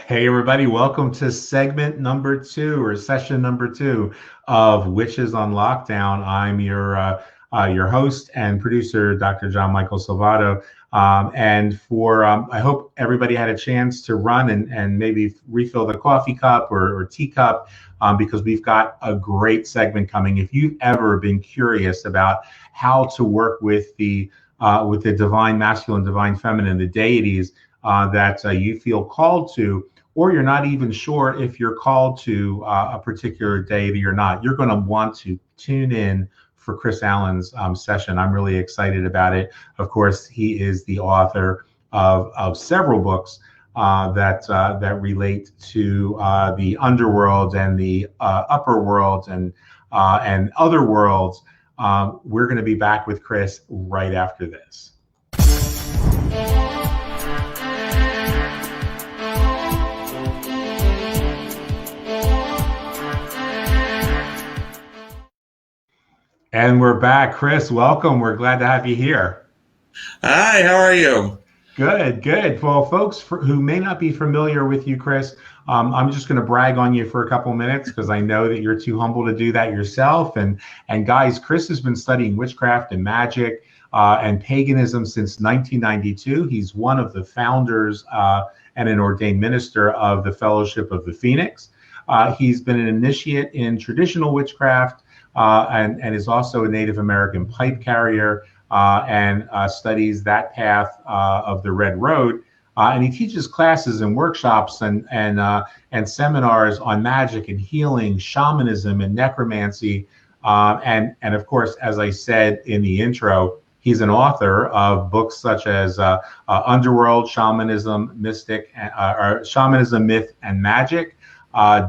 Hey everybody, welcome to segment number two or session number two of Witches on Lockdown. I'm your host and producer, Dr. John Michael Salvato. I hope everybody had a chance to run and maybe refill the coffee cup or teacup because we've got a great segment coming. If you've ever been curious about how to work with the divine masculine, divine feminine, the deities that you feel called to, or you're not even sure if you're called to a particular deity or not, you're going to want to tune in for Chris Allaun's session. I'm really excited about it. Of course, he is the author of several books that relate to the underworld and the upper world and other worlds. We're going to be back with Chris right after this. And we're back. Chris, welcome. We're glad to have you here. Hi, how are you? Good, good. Well, folks who may not be familiar with you, Chris, I'm just going to brag on you for a couple minutes because I know that you're too humble to do that yourself. And guys, Chris has been studying witchcraft and magic and paganism since 1992. He's one of the founders and an ordained minister of the Fellowship of the Phoenix. He's been an initiate in traditional witchcraft and is also a Native American pipe carrier and studies that path of the Red Road. And he teaches classes and workshops and seminars on magic and healing, shamanism and necromancy. And of course, as I said in the intro, he's an author of books such as Underworld, Shamanism, Shamanism, Myth, and Magic.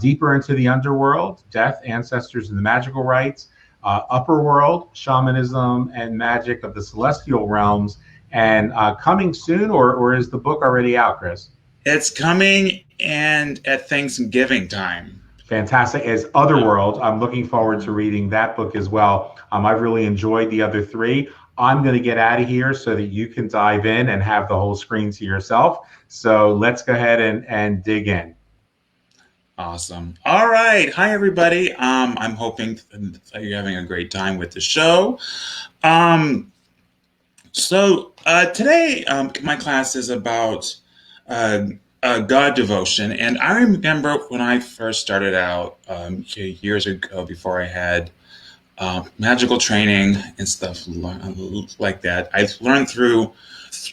Deeper into the underworld, death, ancestors, and the magical rites, upper world, shamanism, and magic of the celestial realms, and coming soon, or is the book already out, Chris? It's coming and at Thanksgiving time. Fantastic. As Otherworld, I'm looking forward to reading that book as well. I've really enjoyed the other three. I'm going to get out of here so that you can dive in and have the whole screen to yourself. So let's go ahead and dig in. Awesome. All right. Hi, everybody. I'm hoping that you're having a great time with the show. Today, my class is about God devotion. And I remember when I first started out years ago, before I had magical training and stuff like that, I learned through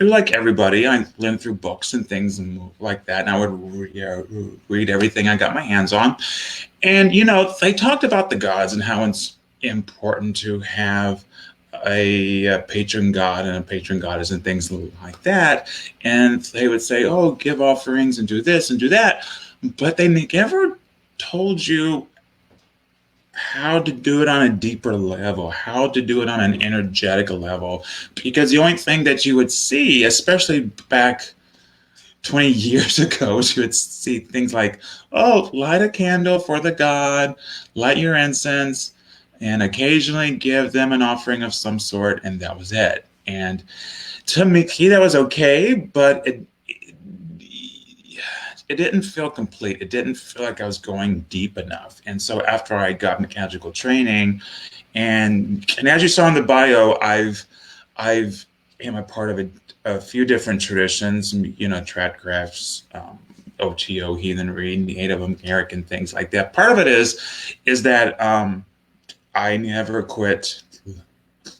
like everybody. I learned through books and things and like that, and I would read everything I got my hands on. And they talked about the gods and how it's important to have a patron god and a patron goddess and things like that. And they would say, oh, give offerings and do this and do that, but they never told you how to do it on a deeper level, how to do it on an energetic level. Because the only thing that you would see, especially back 20 years ago, is you would see things like, oh, light a candle for the god, light your incense, and occasionally give them an offering of some sort, and that was it. And to me, that was okay, but it didn't feel complete. It didn't feel like I was going deep enough. And so after I got magical training, and as you saw in the bio, I've am a part of a few different traditions, Tradcrafts, OTO, heathenry, Native American, things like that. Part of it is that I never quit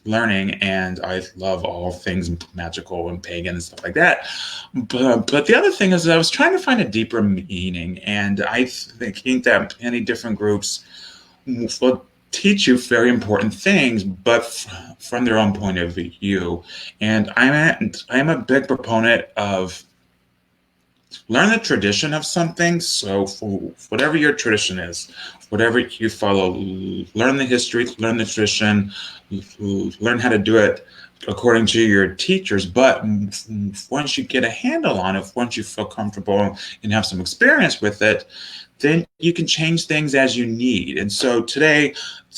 learning, and I love all things magical and pagan and stuff like that. But the other thing is that I was trying to find a deeper meaning, and I think that many different groups will teach you very important things, but from their own point of view. And I'm a big proponent of learn the tradition of something. So for whatever your tradition is, whatever you follow, learn the history, learn the tradition, learn how to do it according to your teachers. But once you get a handle on it, once you feel comfortable and have some experience with it, then you can change things as you need. And so today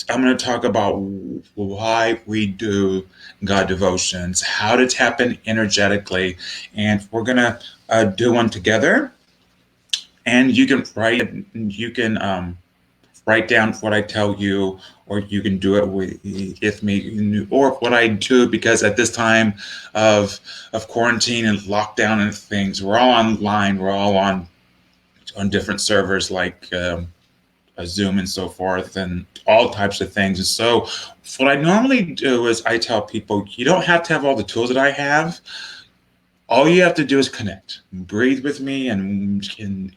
I'm going to talk about why we do God devotions, how to tap in energetically, and we're going to do one together. and you can write down what I tell you, or you can do it with me, or what I do, because at this time of quarantine and lockdown and things, we're all online, we're all on different servers like a Zoom and so forth, and all types of things. And so, what I normally do is I tell people, you don't have to have all the tools that I have. All you have to do is connect, breathe with me, and I'm going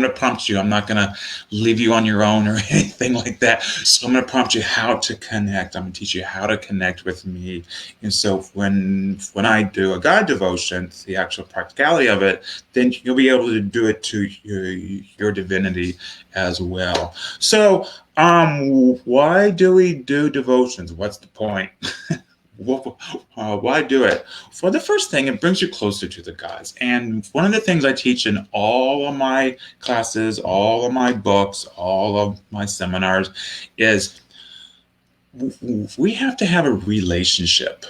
to prompt you. I'm not going to leave you on your own or anything like that. So I'm going to prompt you how to connect. I'm going to teach you how to connect with me. And so when I do a God devotion, the actual practicality of it, then you'll be able to do it to your divinity as well. So why do we do devotions? What's the point? Why do it? For the first thing, it brings you closer to the gods. And one of the things I teach in all of my classes, all of my books, all of my seminars is we have to have a relationship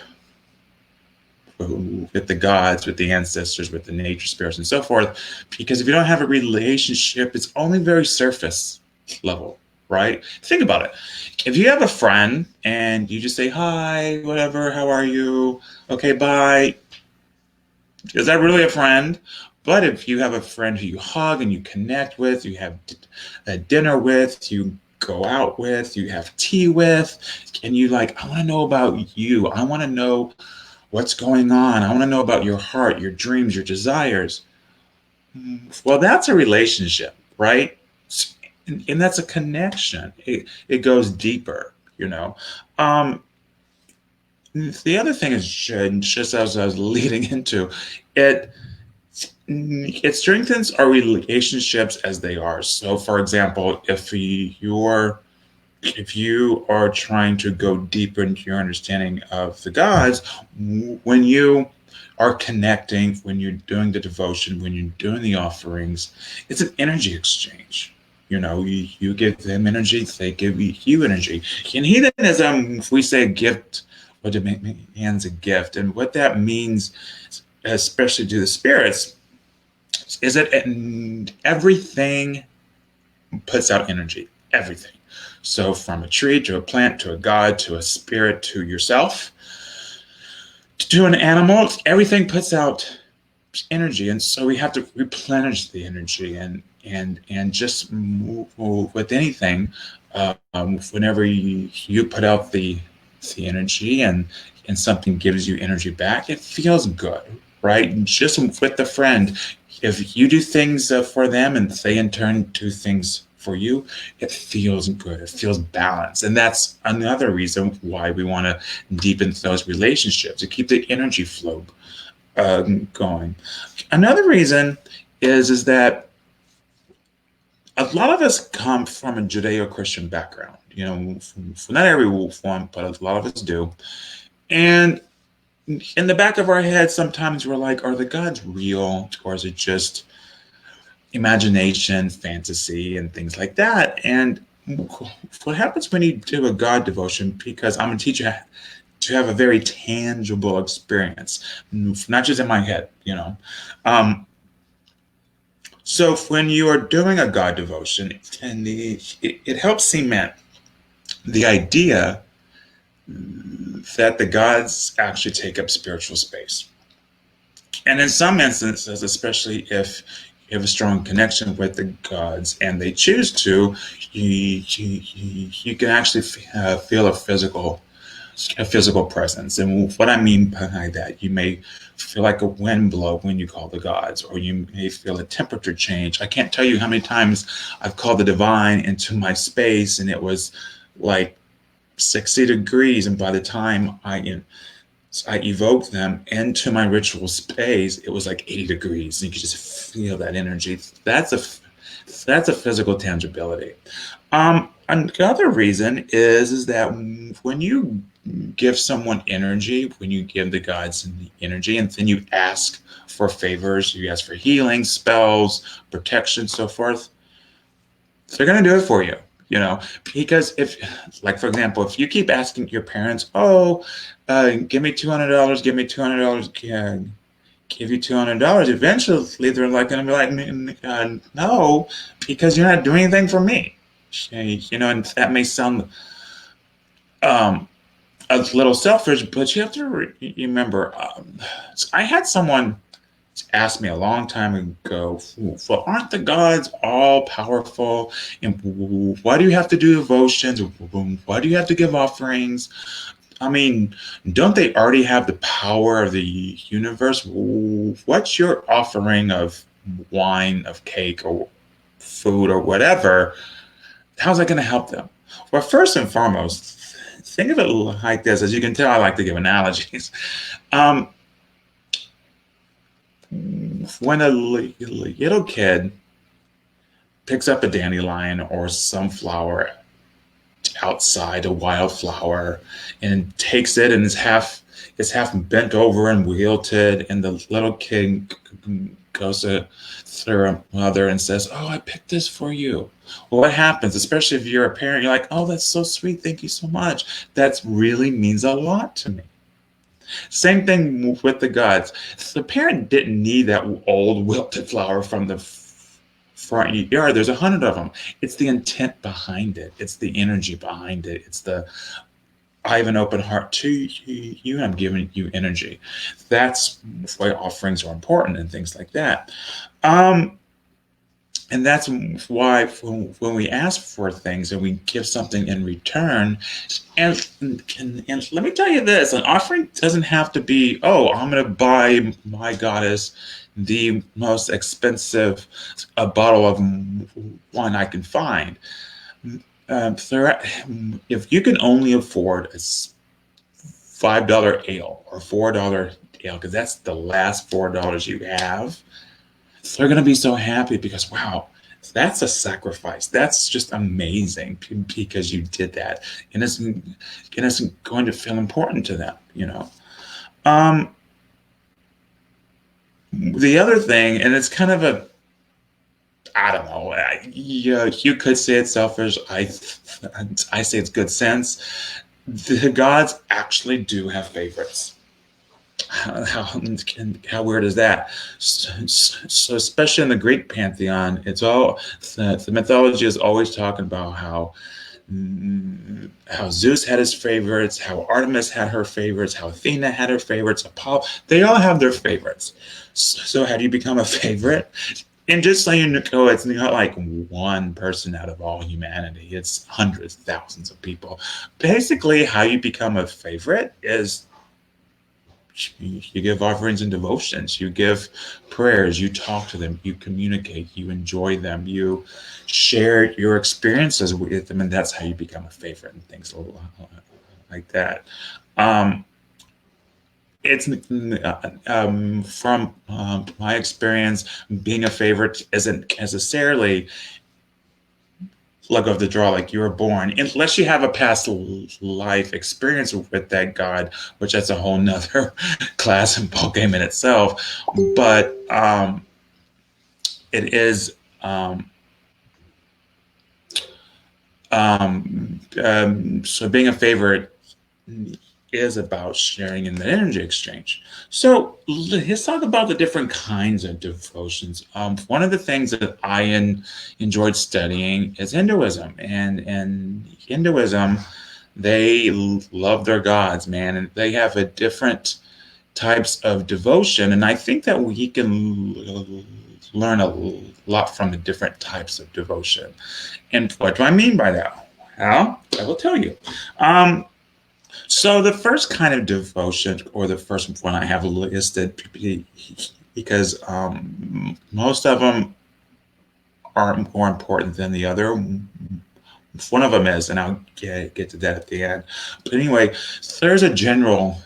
with the gods, with the ancestors, with the nature spirits, and so forth. Because if you don't have a relationship, it's only very surface level, right? Think about it. If you have a friend and you just say, hi, whatever, how are you? Okay, bye. Is that really a friend? But if you have a friend who you hug and you connect with, you have a dinner with, you go out with, you have tea with, and you like, I want to know about you. I want to know what's going on. I want to know about your heart, your dreams, your desires. Well, that's a relationship, right? And that's a connection. It goes deeper, you know. The other thing is, just as I was leading into it, it strengthens our relationships as they are. So, for example, if you are trying to go deeper into your understanding of the gods, when you are connecting, when you're doing the devotion, when you're doing the offerings, it's an energy exchange. You know, you give them energy, they give you energy. In heathenism, if we say a gift, what demands a gift, and what that means, especially to the spirits, is that everything puts out energy. Everything. So from a tree to a plant to a god to a spirit to yourself to an animal, everything puts out energy, and so we have to replenish the energy and just move with anything. Whenever you put out the energy and something gives you energy back, it feels good, right? Just with the friend, if you do things for them and they in turn do things for you, it feels good. It feels balanced. And that's another reason why we want to deepen those relationships, to keep the energy flow going. Another reason is that a lot of us come from a Judeo-Christian background. You know, not everyone, but a lot of us do. And in the back of our head, sometimes we're like, are the gods real, or is it just imagination, fantasy, and things like that? And what happens when you do a God devotion, because I'm going to teach you to have a very tangible experience, not just in my head, you know. So when you are doing a God devotion, it helps cement the idea that the gods actually take up spiritual space. And in some instances, especially if you have a strong connection with the gods and they choose to, you can actually feel a physical presence. And what I mean by that, you may feel like a wind blow when you call the gods, or you may feel a temperature change. I can't tell you how many times I've called the divine into my space and it was like 60 degrees, and by the time I evoked them into my ritual space, it was like 80 degrees, and you could just feel that energy. That's a physical tangibility. Another reason is that when you give someone energy, when you give the gods the energy, and then you ask for favors, you ask for healing, spells, protection, so forth, they're going to do it for you. You know, because if, like, for example, if you keep asking your parents, oh, give me $200, give me $200, give you $200. Eventually, they're like going to be like, no, because you're not doing anything for me. And that may sound um, a little selfish, but you have to remember. I had someone asked me a long time ago, well, aren't the gods all powerful? And why do you have to do devotions? Why do you have to give offerings? I mean, don't they already have the power of the universe? What's your offering of wine, of cake, or food, or whatever? How's that going to help them? Well, first and foremost, think of it like this. As you can tell, I like to give analogies. Um, when a little kid picks up a dandelion or some flower outside, a wildflower, and takes it and it's half bent over and wilted, and the little kid goes to their mother and says, "Oh, I picked this for you." Well, what happens, especially if you're a parent, you're like, "Oh, that's so sweet, thank you so much. That really means a lot to me." Same thing with the gods. The parent didn't need that old wilted flower from the front yard. There's 100 of them. It's the intent behind it. It's the energy behind it. It's the, I have an open heart to you, and I'm giving you energy. That's why offerings are important and things like that. And that's why when we ask for things and we give something in return, and let me tell you this, an offering doesn't have to be, oh, I'm going to buy my goddess the most expensive bottle of wine I can find. If you can only afford a $5 ale or $4 ale, because that's the last $4 you have, they're going to be so happy because, wow, that's a sacrifice. That's just amazing because you did that. And it's going to feel important to them, you know. The other thing, and it's kind of a, I don't know, you could say it's selfish. I say it's good sense. The gods actually do have favorites. How weird is that? So especially in the Greek pantheon, it's all the mythology is always talking about how Zeus had his favorites, how Artemis had her favorites, how Athena had her favorites, Apollo. They all have their favorites. So how do you become a favorite? And just so you know, it's not like one person out of all humanity. It's hundreds, thousands of people. Basically, how you become a favorite is you give offerings and devotions, you give prayers, you talk to them, you communicate, you enjoy them, you share your experiences with them, and that's how you become a favorite and things like that. It's from my experience, being a favorite isn't necessarily luck of the draw, like you were born, unless you have a past life experience with that god, which that's a whole nother class and ball game in itself. But it is so being a favorite is about sharing in the energy exchange. So let's talk about the different kinds of devotions. One of the things that I enjoyed studying is Hinduism, and Hinduism, they love their gods, man, and they have a different types of devotion, and I think that we can learn a lot from the different types of devotion. And what do I mean by that? Well, I will tell you. So the first kind of devotion, or the first one I have listed, because most of them are more important than the other. One of them is, and I'll get to that at the end. But anyway, there's a general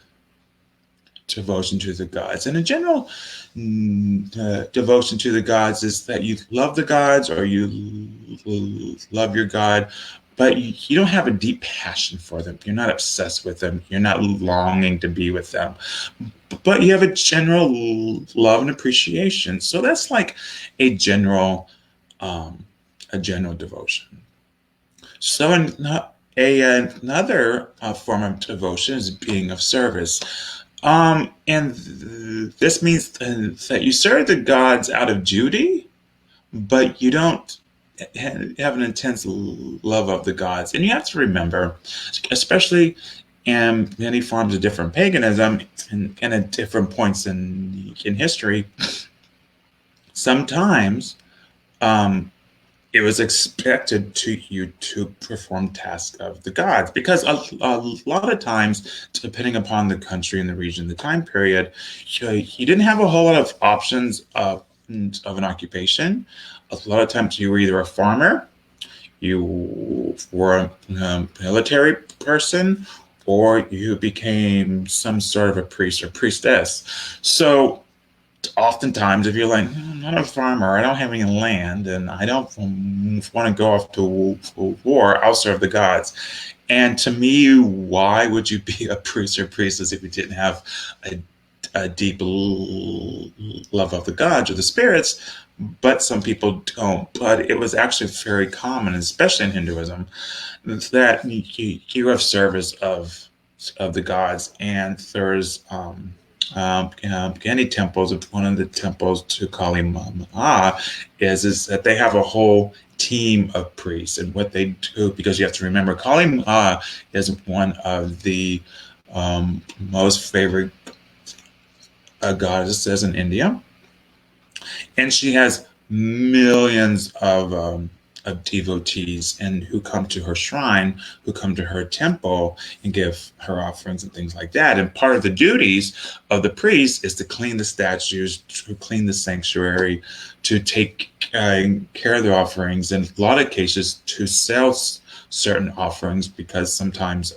devotion to the gods, and a general devotion to the gods is that you love the gods, or you love your god, but you don't have a deep passion for them. You're not obsessed with them. You're not longing to be with them, but you have a general love and appreciation. So that's like a general devotion. So another form of devotion is being of service. This means that you serve the gods out of duty, but you don't have an intense love of the gods. And you have to remember, especially in many forms of different paganism and at different points in history, sometimes um, it was expected to you to perform tasks of the gods because a lot of times, depending upon the country and the region, the time period, you didn't have a whole lot of options of an occupation. A lot of times you were either a farmer, you were a military person, or you became some sort of a priest or priestess. So oftentimes, if you're like, I'm not a farmer, I don't have any land, and I don't want to go off to war, I'll serve the gods. And to me, why would you be a priest or priestess if you didn't have a deep love of the gods or the spirits? But some people don't. But it was actually very common, especially in Hinduism, that you have service of the gods, and there's any temples. One of the temples to Kali Ma is that they have a whole team of priests, and what they do, because you have to remember, Kali Ma is one of the most favorite goddesses in India, and she has millions of devotees and who come to her shrine, who come to her temple and give her offerings and things like that. And part of the duties of the priest is to clean the statues, to clean the sanctuary, to take care of the offerings, and in a lot of cases to sell certain offerings, because sometimes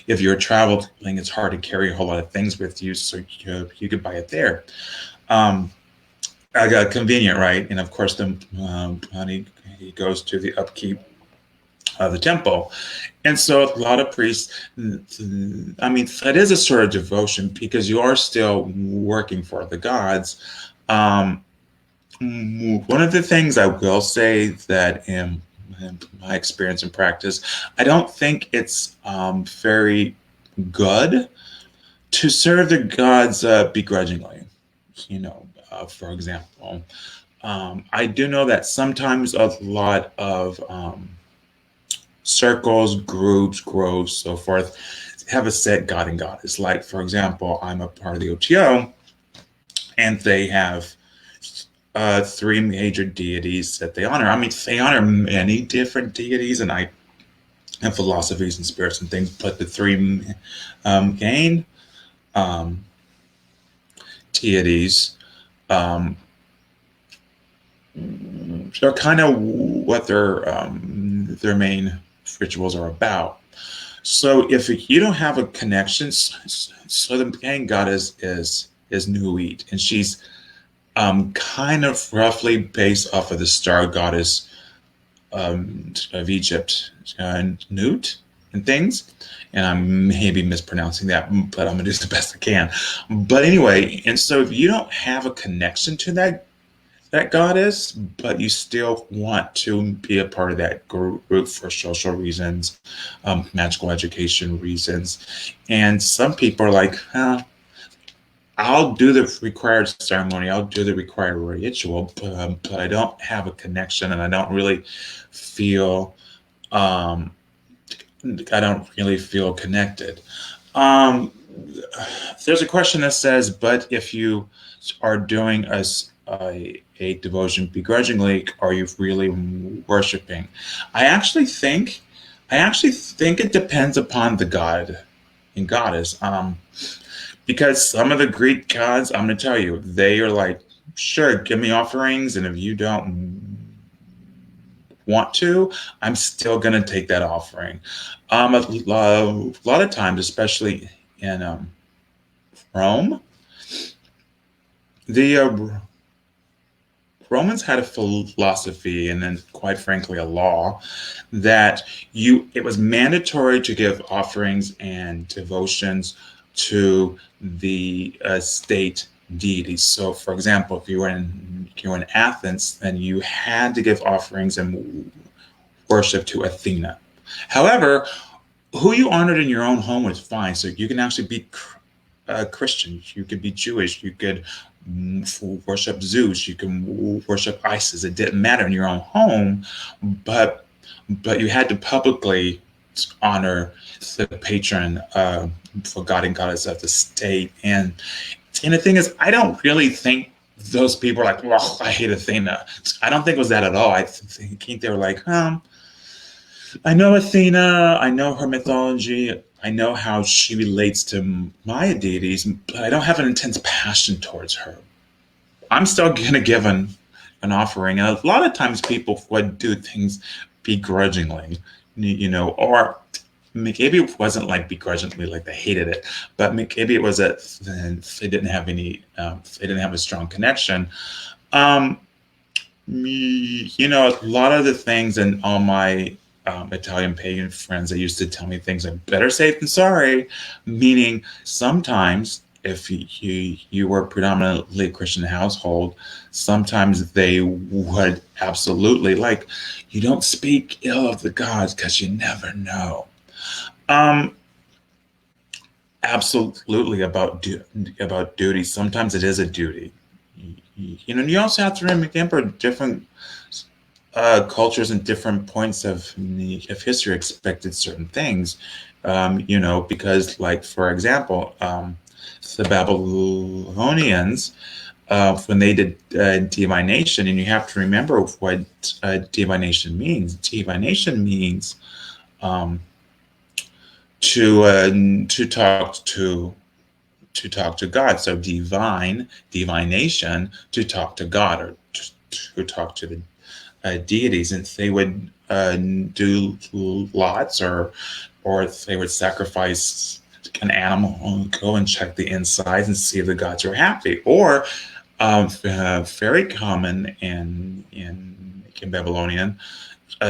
if you're traveling, it's hard to carry a whole lot of things with you, so you could buy it there. I got convenient, right? And of course, the money he goes to the upkeep of the temple. And so a lot of priests, I mean, that is a sort of devotion because you are still working for the gods. One of the things I will say that in my experience and practice, I don't think it's very good to serve the gods begrudgingly. You know, for example, I do know that sometimes a lot of circles, groups, groves, so forth, have a set god and goddess. Like, for example, I'm a part of the OTO, and they have three major deities that they honor. I mean, they honor many different deities and philosophies and spirits and things, but the three main deities, they're kind of what their main rituals are about. So if you don't have a connection, so the main goddess is Nuit, and she's kind of roughly based off of the star goddess of Egypt, Nut and things. And I'm maybe mispronouncing that, but I'm gonna do the best I can. But anyway, and so if you don't have a connection to that goddess, but you still want to be a part of that group for social reasons, magical education reasons, and some people are like, I'll do the required ceremony, I'll do the required ritual, but I don't have a connection, and I don't really feel connected. There's a question that says, but if you are doing a devotion begrudgingly, are you really worshiping? I actually think it depends upon the god and goddess. Because some of the Greek gods, I'm going to tell you, they are like, sure, give me offerings, and if you don't want to, I'm still going to take that offering. A lot of times, especially in Rome, the Romans had a philosophy, and then, quite frankly, a law that it was mandatory to give offerings and devotions to the state deities. So, for example, if you were in Athens, then you had to give offerings and worship to Athena. However, who you honored in your own home was fine. So you can actually be Christian, you could be Jewish, you could worship Zeus, you can worship Isis. It didn't matter in your own home, but you had to publicly honor the patron for God and goddess of the state. And the thing is, I don't really think those people are like, oh, I hate Athena. I don't think it was that at all. I think they were like, I know Athena, I know her mythology, I know how she relates to my deities, but I don't have an intense passion towards her. I'm still going to give an offering. And a lot of times people would do things begrudgingly, or maybe it wasn't like begrudgingly, like they hated it, but maybe it was that they didn't have they didn't have a strong connection. Um, a lot of the things and all my Italian pagan friends, they used to tell me things like better safe than sorry, meaning sometimes if you were predominantly a Christian household, sometimes they would absolutely like, you don't speak ill of the gods because you never know. Um, Absolutely about duty. Sometimes it is a duty. You also have to remember different cultures and different points of history expected certain things. Because, like, for example, the Babylonians, when they did divination, and you have to remember what divination means. Divination means to talk to God. So divination, to talk to God, or to talk to the deities, and they would do lots, or they would sacrifice an animal, go and check the insides and see if the gods were happy. Or very common in Babylonian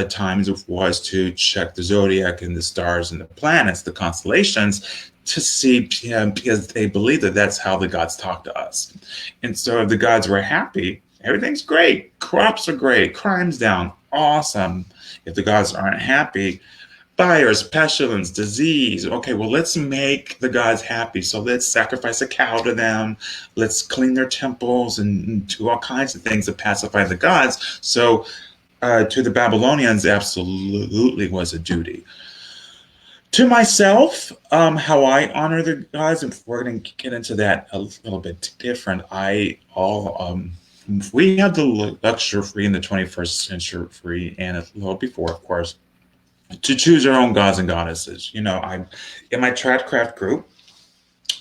times was to check the zodiac and the stars and the planets, the constellations, to see, because they believe that that's how the gods talk to us. And so if the gods were happy, everything's great, crops are great, crime's down, awesome. If the gods aren't happy, fires, pestilence, disease. Okay, well, let's make the gods happy. So let's sacrifice a cow to them. Let's clean their temples and do all kinds of things to pacify the gods. So to the Babylonians, absolutely was a duty. To myself, how I honor the gods, and we're going to get into that a little bit different. We had the luxury in the 21st century, and a little before, of course, to choose our own gods and goddesses. I'm in my Tradcraft group.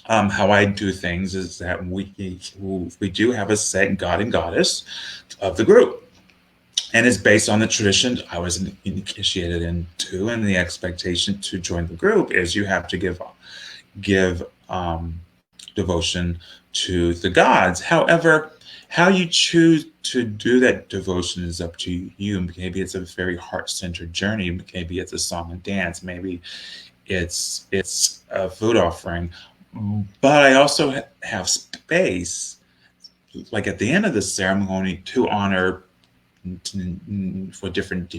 How I do things is that we do have a set god and goddess of the group. And it's based on the tradition I was initiated into, and the expectation to join the group is you have to give devotion to the gods. However, how you choose to do that devotion is up to you. Maybe it's a very heart-centered journey. Maybe it's a song and dance. Maybe it's a food offering. But I also have space, like at the end of the ceremony, to honor for different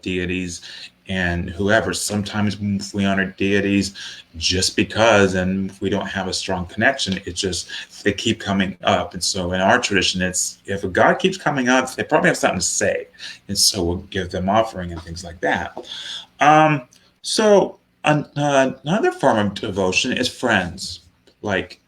deities and whoever. Sometimes we honor deities just because, and we don't have a strong connection. It's just they keep coming up. And so in our tradition, it's if a god keeps coming up, they probably have something to say, and so we'll give them offering and things like that. So another form of devotion is friends. Like,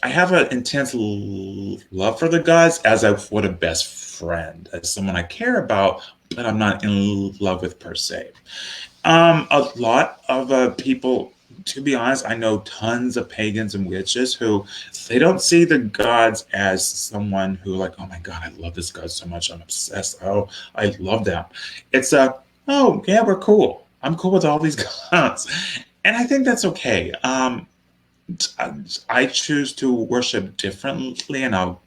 I have an intense love for the gods as I would a best friend, as someone I care about, but I'm not in love with per se. A lot of people, to be honest, I know tons of pagans and witches who they don't see the gods as someone who, like, oh my God, I love this god so much, I'm obsessed. Oh, I love them. It's oh yeah, we're cool. I'm cool with all these gods, and I think that's okay. I choose to worship differently, and I'll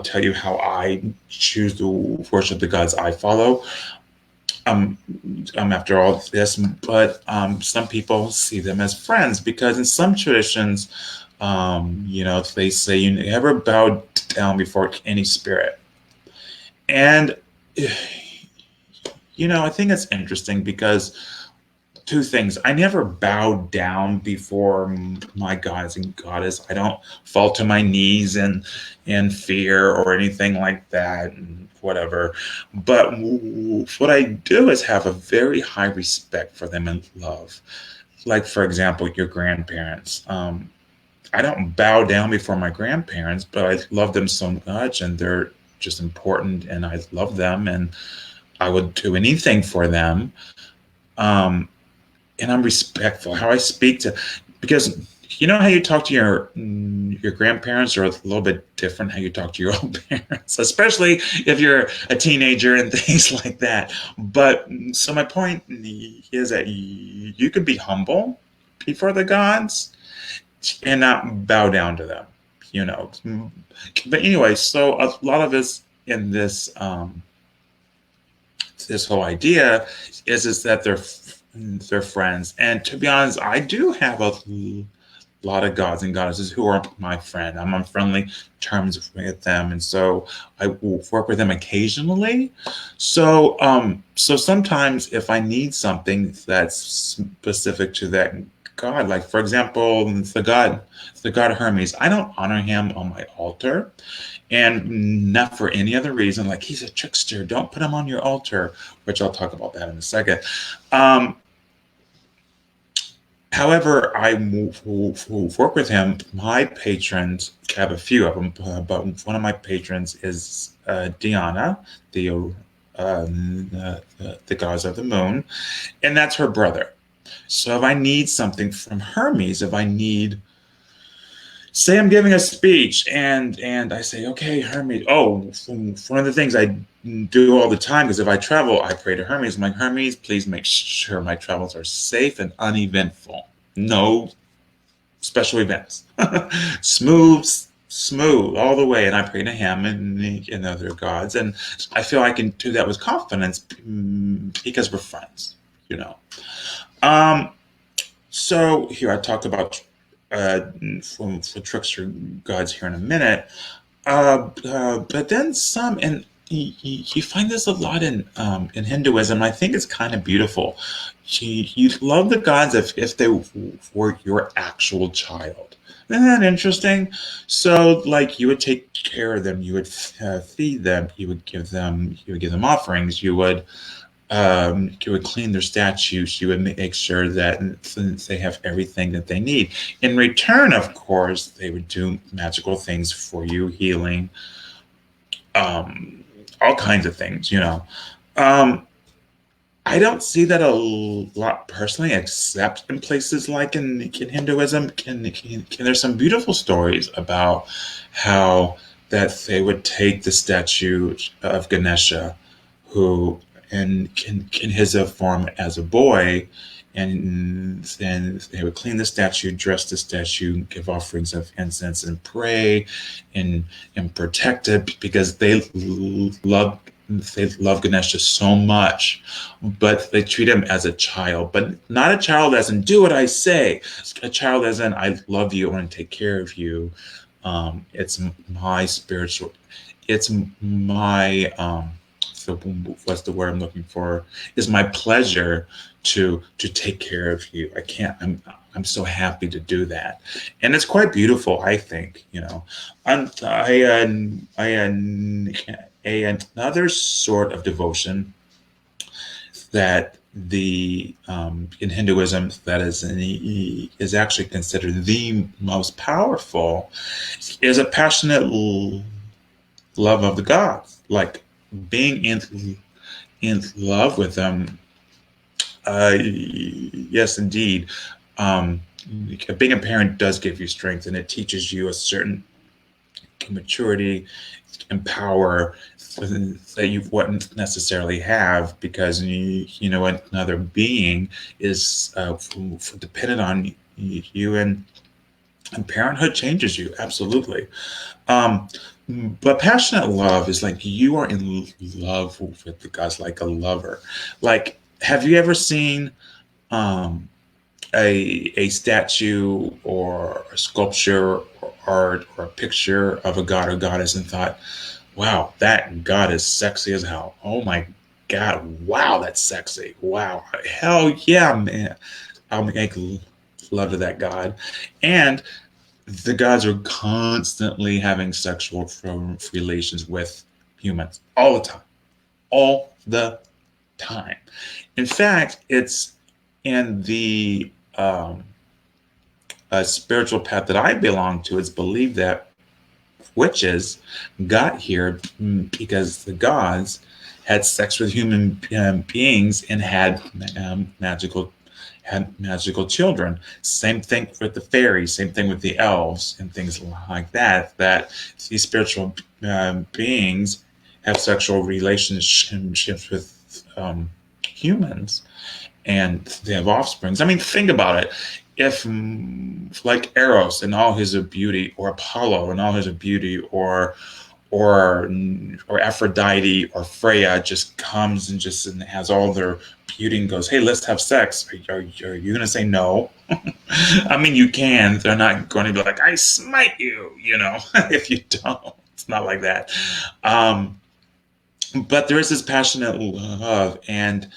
tell you how I choose to worship the gods I follow. After all this, but some people see them as friends, because in some traditions, they say you never bow down before any spirit, and I think it's interesting because two things. I never bow down before my gods and goddess. I don't fall to my knees in fear or anything like that, and whatever. But what I do is have a very high respect for them and love. Like, for example, your grandparents. I don't bow down before my grandparents, but I love them so much, and they're just important, and I love them, and I would do anything for them. Um, and I'm respectful. How I speak to, because you know how you talk to your grandparents are a little bit different how you talk to your own parents, especially if you're a teenager and things like that. But so my point is that you can be humble before the gods and not bow down to them, you know. But anyway, so a lot of us in this whole idea is that they're friends. And to be honest, I do have a lot of gods and goddesses who are my friend. I'm on friendly terms with them, and so I will work with them occasionally. So sometimes if I need something that's specific to that god, like for example, the god Hermes, I don't honor him on my altar, and not for any other reason. Like he's a trickster, don't put him on your altar, which I'll talk about that in a second. Um, However, I work with him. My patrons, I have a few of them, but one of my patrons is Diana, the goddess of the moon, and that's her brother. So if I need something from Hermes, if I need, say I'm giving a speech and I say, okay, Hermes. Oh, one of the things I do all the time is if I travel, I pray to Hermes. I'm like, Hermes, please make sure my travels are safe and uneventful. No special events. Smooth all the way. And I pray to him and other gods. And I feel I can do that with confidence because we're friends, you know. Um, so here I talk about for trickster gods here in a minute. But then some, and you find this a lot in Hinduism. I think it's kind of beautiful. You love the gods if they were your actual child. Isn't that interesting? So, like, you would take care of them, you would feed them, you would give them offerings, you would clean their statues, you would make sure that they have everything that they need. In return, of course, they would do magical things for you, healing, all kinds of things, you know. Um, I don't see that a lot personally, except in places like in Hinduism. There's some beautiful stories about how that they would take the statue of Ganesha, who in his form as a boy, and then they would clean the statue, dress the statue, give offerings of incense, and pray and protect it because they love Ganesha so much, but they treat him as a child, but not a child as in do what I say, a child as in I love you, I want to take care of you. It's my spiritual, it's my so what's the word I'm looking for? Is my pleasure to take care of you. I can't. I'm so happy to do that, and it's quite beautiful. I think you know. Another sort of devotion that the in Hinduism that is actually considered the most powerful is a passionate love of the gods, like being in love with them. Yes, indeed. Um, Being a parent does give you strength, and it teaches you a certain maturity and power that you wouldn't necessarily have because you know another being is dependent on you, and parenthood changes you absolutely. Um, but passionate love is like you are in love with the gods, like a lover. Like, have you ever seen um, a statue or a sculpture or art or a picture of a god or goddess and thought, wow, that god is sexy as hell. Oh my God, wow, that's sexy. Wow, hell yeah, man. I'll make love to that God. And the gods are constantly having sexual relations with humans all the time. All the time. In fact, it's in the spiritual path that I belong to, it's believed that witches got here because the gods had sex with human beings and had magical children. Same thing with the fairies, same thing with the elves and things like that, that these spiritual beings have sexual relationships with humans, and they have offsprings. I mean, think about it. If like Eros and all his beauty, or Apollo and all his beauty, or Aphrodite or Freya just comes and just and has all their beauty and goes, "Hey, let's have sex." Are you going to say no? I mean, you can. They're not going to be like, "I smite you," if you don't. It's not like that. But there is this passionate love, and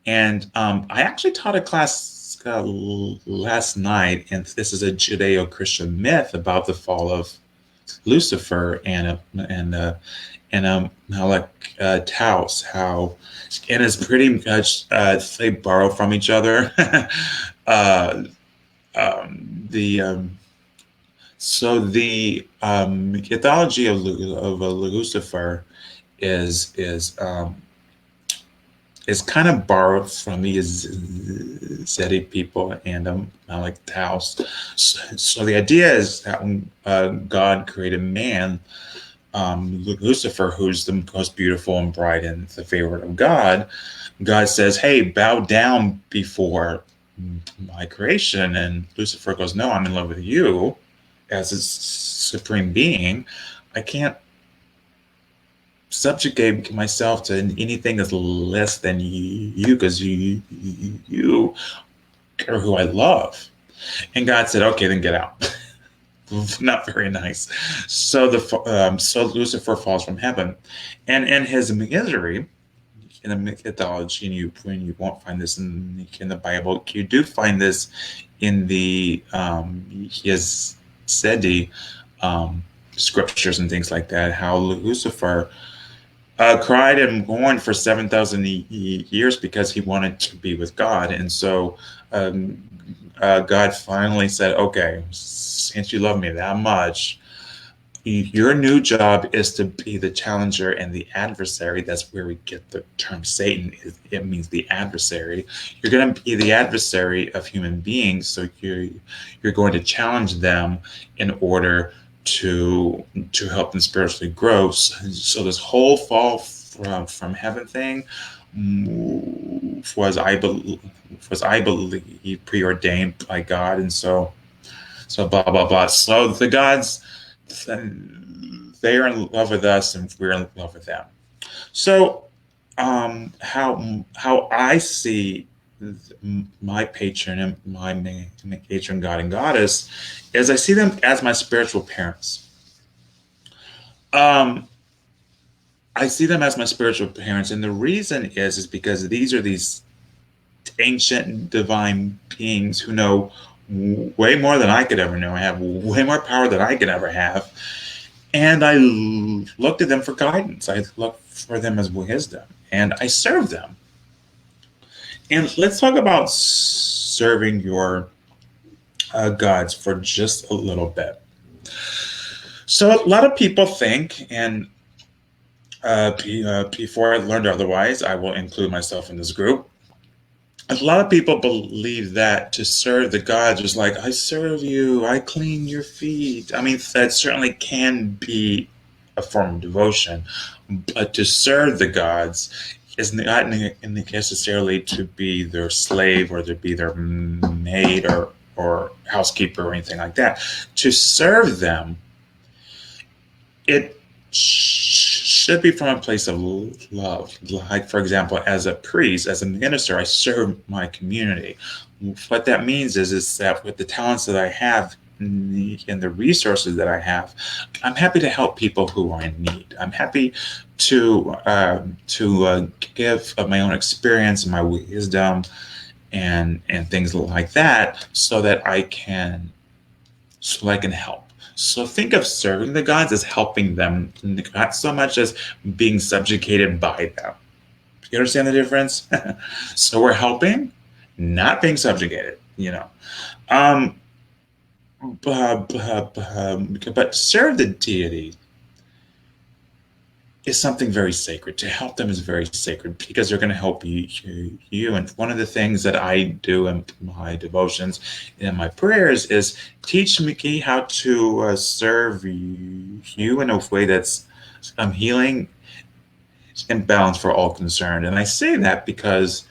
I actually taught a class last night, and this is a Judeo-Christian myth about the fall of Lucifer and Malek Taus, how, and it's pretty much they borrow from each other. So the mythology of Lucifer is kind of borrowed from the Zedi people and Malek Taus. So the idea is that when God created man, Lucifer, who's the most beautiful and bright and the favorite of God, God says, "Hey, bow down before my creation." And Lucifer goes, "No, I'm in love with you as a supreme being. I can't subjugate myself to anything that's less than you, because you are who I love." And God said, "Okay, then get out." Not very nice. So so Lucifer falls from heaven, and in his misery, in the mythology, and you won't find this in the Bible, you do find this in the his Sedi scriptures and things like that, how Lucifer cried and mourned for 7,000 years because he wanted to be with God. And so God finally said, "Okay, since you love me that much, your new job is to be the challenger and the adversary." That's where we get the term Satan. It means the adversary. You're going to be the adversary of human beings. So you're going to challenge them in order to help them spiritually grow. So this whole fall from heaven thing was, I believe, preordained by God. And so blah blah blah. So the gods, they are in love with us, and we're in love with them. So how I see my patron and my patron God and goddess is, I see them as my spiritual parents. I see them as my spiritual parents, and the reason is because these are these ancient divine beings who know way more than I could ever know. I have way more power than I could ever have, and I look to them for guidance. I look for them as wisdom, and I serve them. And let's talk about serving your gods for just a little bit. So a lot of people think, and before I learned otherwise, I will include myself in this group. A lot of people believe that to serve the gods is like, "I serve you, I clean your feet." I mean, that certainly can be a form of devotion, but to serve the gods is not necessarily to be their slave or to be their maid or housekeeper or anything like that. To serve them, it should be from a place of love. Like, for example, as a priest, as a minister, I serve my community. What that means is that with the talents that I have the resources that I have, I'm happy to help people who are in need. I'm happy to give of my own experience and my wisdom and things like that, so I can help. So think of serving the gods as helping them, not so much as being subjugated by them. You understand the difference? So we're helping, not being subjugated, Um, but to serve the deity is something very sacred. To help them is very sacred because they're going to help you. And one of the things that I do in my devotions and in my prayers is teach me how to serve you in a way that's healing and balance for all concerned. And I say that because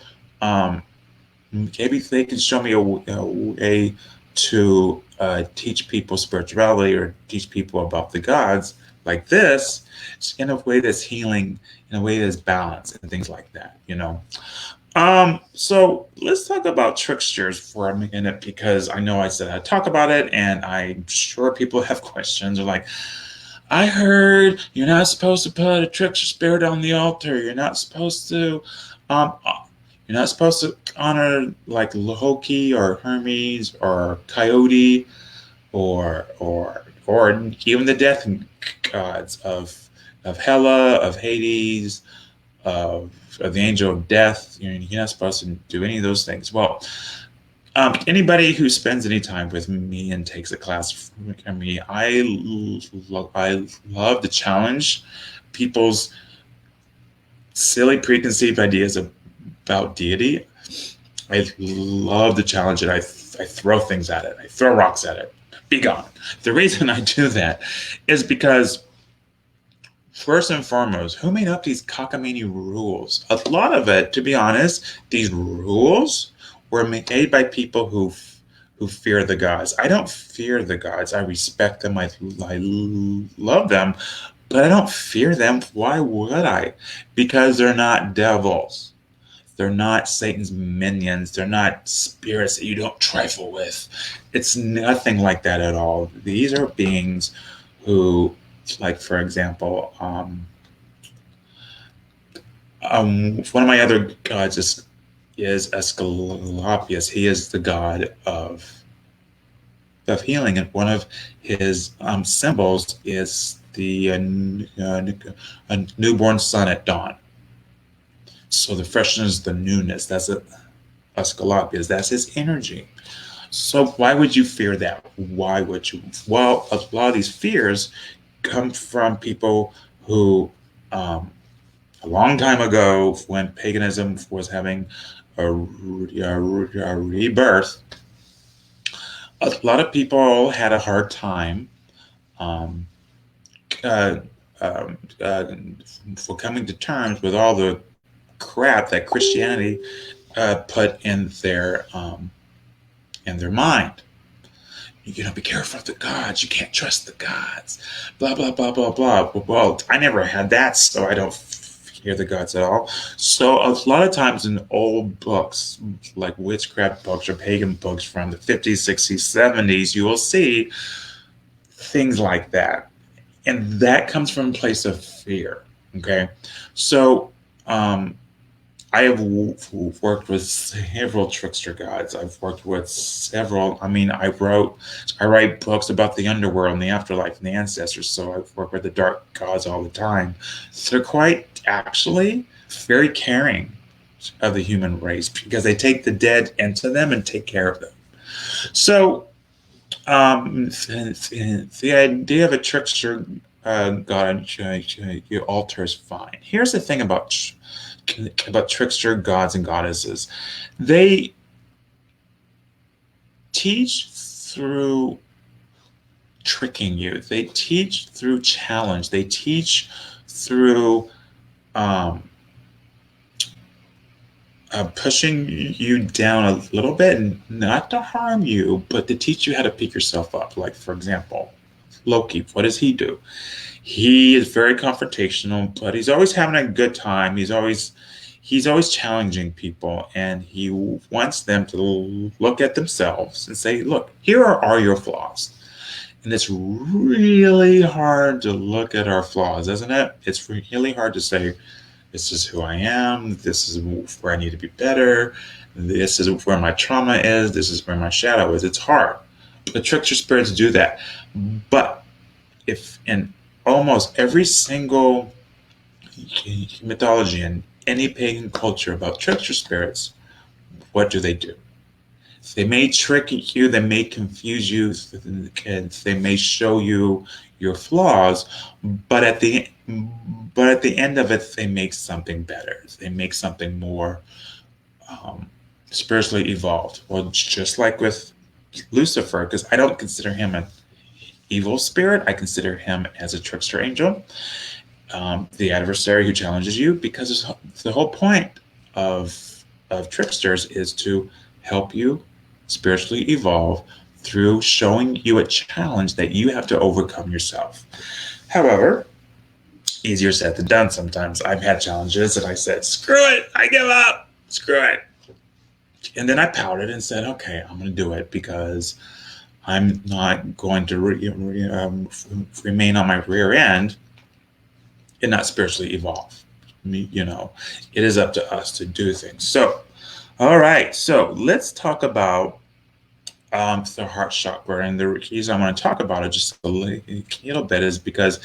maybe they can show me a way to teach people spirituality or teach people about the gods like this in a way that's healing, in a way that's balanced and things like that, So let's talk about tricksters for a minute, because I know I said I'd talk about it, and I'm sure people have questions. They're like, I heard you're not supposed to put a trickster spirit on the altar. You're not supposed to honor like Loki or Hermes or Coyote or even the death gods of Hela, of Hades, of the angel of death. You're not supposed to do any of those things. Well, anybody who spends any time with me and takes a class from me, I love to challenge people's silly preconceived ideas about deity. I love to challenge it. I throw things at it. I throw rocks at it. Be gone. The reason I do that is because, first and foremost, who made up these cockamamie rules? A lot of it, to be honest, these rules were made by people who fear the gods. I don't fear the gods. I respect them. I love them, but I don't fear them. Why would I? Because they're not devils. They're not Satan's minions. They're not spirits that you don't trifle with. It's nothing like that at all. These are beings who, like, for example, one of my other gods is Asclepius. He is the god of healing, and one of his symbols is the newborn sun at dawn. So the freshness, the newness, that's Asclepius. That's his energy. So why would you fear that? Why would you? Well, a lot of these fears come from people who, a long time ago, when paganism was having a rebirth, a lot of people had a hard time for coming to terms with all the crap that Christianity put in their mind. Be careful of the gods. You can't trust the gods. Blah blah blah blah blah. Well, I never had that, so I don't fear the gods at all. So a lot of times in old books, like witchcraft books or pagan books from the 50s, 60s, 70s, you will see things like that, and that comes from a place of fear. Okay, so I have worked with several trickster gods. I've worked with several. I mean, I write books about the underworld and the afterlife and the ancestors. So I've worked with the dark gods all the time. So they're quite actually very caring of the human race, because they take the dead into them and take care of them. So the idea of a trickster god your altar is fine. Here's the thing about trickster gods and goddesses. They teach through tricking you. They teach through challenge. They teach through pushing you down a little bit, and not to harm you, but to teach you how to pick yourself up. Like, for example, Loki, what does he do? He is very confrontational, but he's always having a good time. He's always challenging people, and he wants them to look at themselves and say, look, here are your flaws. And it's really hard to look at our flaws, isn't it? It's really hard to say, this is who I am. This is where I need to be better. This is where my trauma is. This is where my shadow is. It's hard. The trickster spirits do that. But if in almost every single mythology and any pagan culture about trickster spirits, what do? They may trick you, they may confuse you, they may show you your flaws, but at the end of it, they make something better. They make something more spiritually evolved. Well, just like with Lucifer, because I don't consider him an evil spirit, I consider him as a trickster angel, the adversary who challenges you, because the whole point of tricksters is to help you spiritually evolve through showing you a challenge that you have to overcome yourself. However, easier said than done sometimes. I've had challenges and I said, screw it, I give up, screw it. And then I pouted and said, okay, I'm going to do it because I'm not going to remain on my rear end and not spiritually evolve. It is up to us to do things. So, all right, so let's talk about the heart chakra. And the reason I want to talk about it just a little bit is because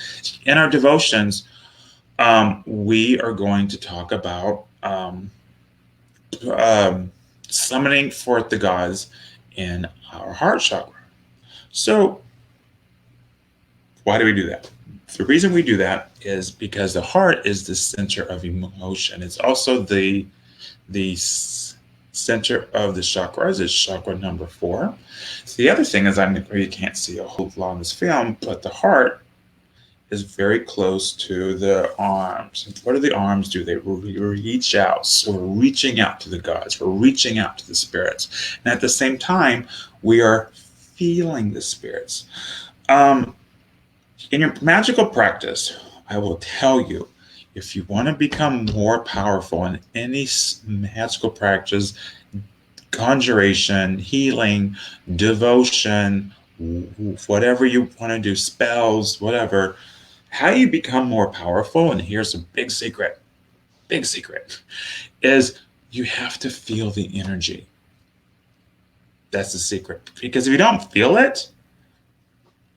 in our devotions, we are going to talk about summoning forth the gods in our heart chakra. So why do we do that? The reason we do that is because the heart is the center of emotion. It's also the center of the chakras. It's chakra number 4. So the other thing is, you can't see a whole lot in this film, but the heart is very close to the arms. And what do the arms do? They reach out. So we're reaching out to the gods. We're reaching out to the spirits. And at the same time, we are feeling the spirits. In your magical practice, I will tell you, if you want to become more powerful in any magical practice, conjuration, healing, devotion, whatever you want to do, spells, whatever, how you become more powerful, and here's a big secret, is you have to feel the energy. That's the secret. Because if you don't feel it,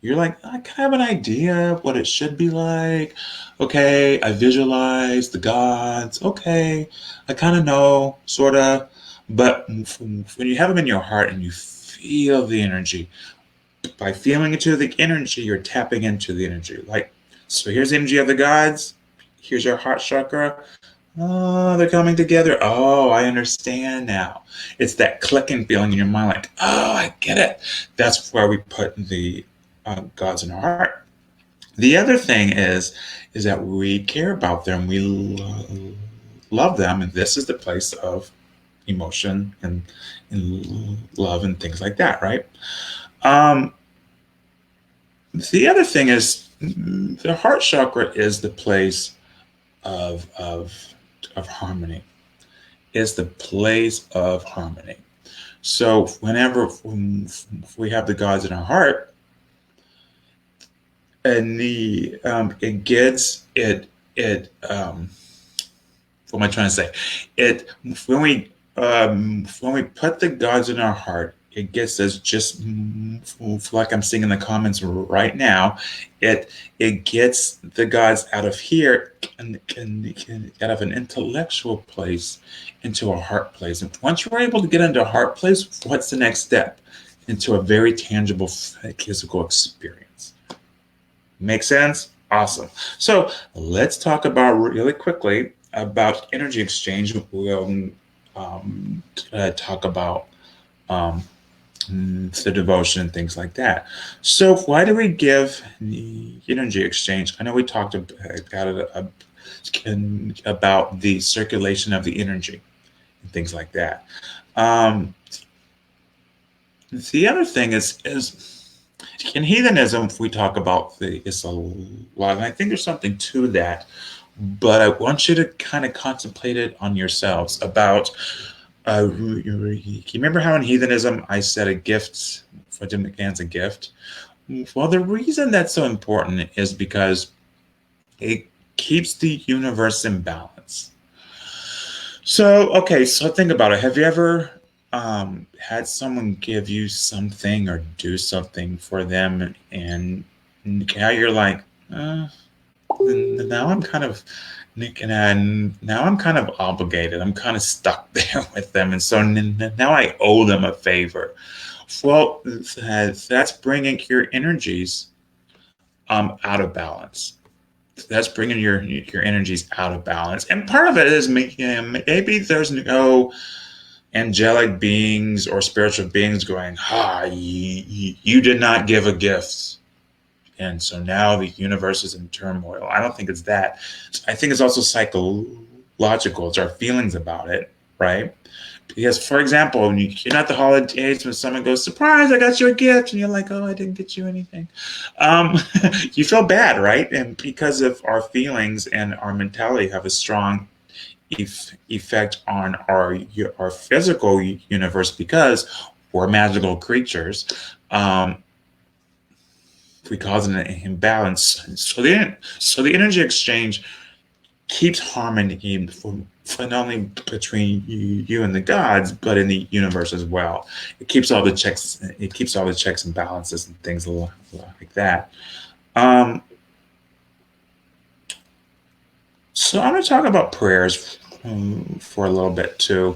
you're like, I kind of have an idea of what it should be like. Okay, I visualize the gods. Okay, I kind of know, sort of. But when you have them in your heart and you feel the energy, by feeling into the energy, you're tapping into the energy. Like, so here's the energy of the gods. Here's your heart chakra. Oh, they're coming together. Oh, I understand now. It's that clicking feeling in your mind, like, oh, I get it. That's where we put the gods in our heart. The other thing is that we care about them. We love them. And this is the place of emotion and love and things like that, right? The other thing is the heart chakra is the place of harmony. Is the place of harmony. So whenever we have the gods in our heart, and it gets it what am I trying to say? When we put the gods in our heart, it gets us just like I'm seeing in the comments right now. It gets the gods out of here and out of an intellectual place into a heart place. And once you're able to get into a heart place, what's the next step? Into a very tangible physical experience. Make sense? Awesome. So let's talk about really quickly about energy exchange. We'll talk about the devotion and things like that. So why do we give the energy exchange? I know we talked about the circulation of the energy and things like that. The other thing is in heathenism, we talk about it's a lot, and I think there's something to that, but I want you to kind of contemplate it on yourselves about, you remember how in heathenism I said a gift for Jim McCann's a gift? Well, the reason that's so important is because it keeps the universe in balance. So, okay, so think about it. Have you ever had someone give you something or do something for them, and now you're like, now I'm kind of now I'm kind of obligated. I'm kind of stuck there with them, and so now I owe them a favor. Well, that's bringing your energies out of balance. That's bringing your energies out of balance, and part of it is maybe there's no angelic beings or spiritual beings going, you did not give a gift. And so now the universe is in turmoil. I don't think it's that. I think it's also psychological. It's our feelings about it, right? Because, for example, you're not the holidays when someone goes, surprise, I got you a gift. And you're like, oh, I didn't get you anything. You feel bad, right? And because of our feelings and our mentality have a strong effect on our physical universe because we're magical creatures. We cause an imbalance. So the energy exchange keeps harmony for not only between you and the gods, but in the universe as well. It keeps all the checks. It keeps all the checks and balances and things like that. So I'm going to talk about prayers for a little bit too.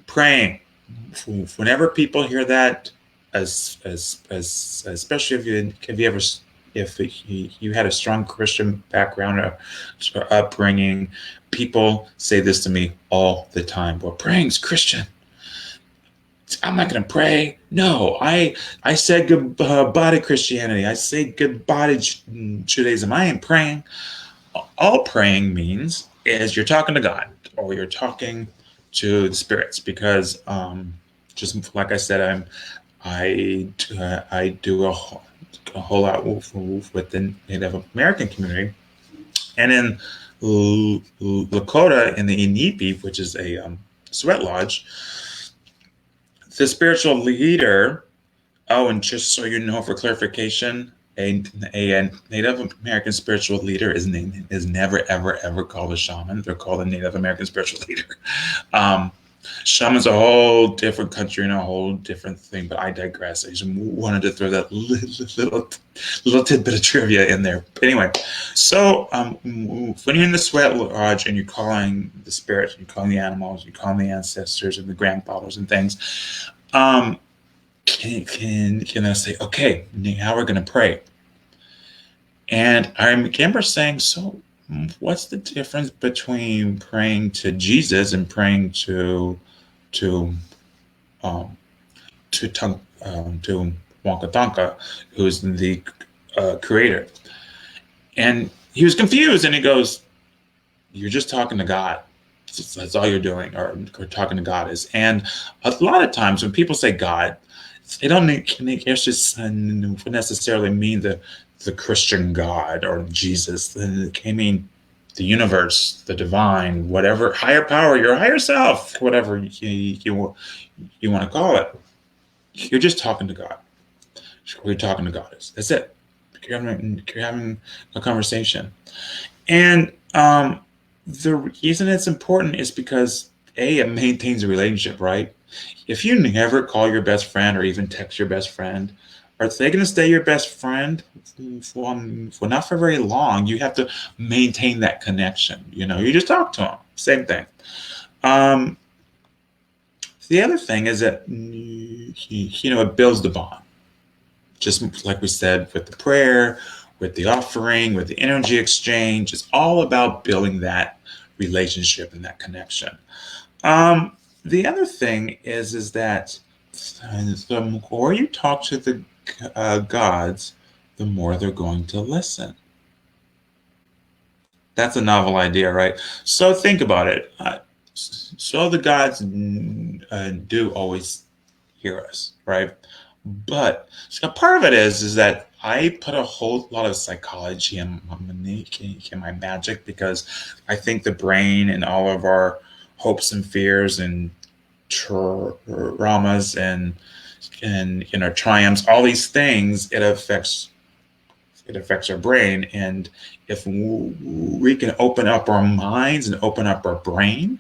Praying. Whenever people hear that, especially if you had a strong Christian background or upbringing, people say this to me all the time. Well, praying's Christian. I'm not going to pray. No, I said goodbye to Christianity. I say goodbye to Judaism. I ain't praying. All praying means is you're talking to God or you're talking to the spirits, because just like I said, I do a whole lot with the Native American community, and in Lakota, in the Inipi, which is a sweat lodge, the spiritual leader. Oh, and just so you know, for clarification, a Native American spiritual leader is never ever called a shaman. They're called a Native American spiritual leader. Shaman's a whole different country and a whole different thing, but I digress. I just wanted to throw that little tidbit of trivia in there. But anyway, so when you're in the sweat lodge and you're calling the spirits, you're calling the animals, you're calling the ancestors and the grandfathers and things, can I say, okay, now we're going to pray? And I remember saying, so what's the difference between praying to Jesus and praying to Wonkatonka, who's the creator? And he was confused, and he goes, you're just talking to God. That's all you're doing, or talking to God is. And a lot of times when people say God, they don't necessarily mean the Christian God or Jesus. They mean the universe, the divine, whatever, higher power, your higher self, whatever you want to call it. You're just talking to God. You're talking to God. That's it. You're having a conversation. And the reason it's important is because, A, it maintains a relationship, right? If you never call your best friend or even text your best friend, are they going to stay your best friend for not for very long? You have to maintain that connection. You just talk to them. Same thing. The other thing is that, it builds the bond. Just like we said with the prayer, with the offering, with the energy exchange, it's all about building that relationship and that connection. The other thing is that the more you talk to the gods, the more they're going to listen. That's a novel idea, right? So think about it. So the gods do always hear us, right? But so part of it is that I put a whole lot of psychology in my magic, because I think the brain and all of our hopes and fears and traumas and in our triumphs, all these things, it affects our brain. And if we can open up our minds and open up our brain,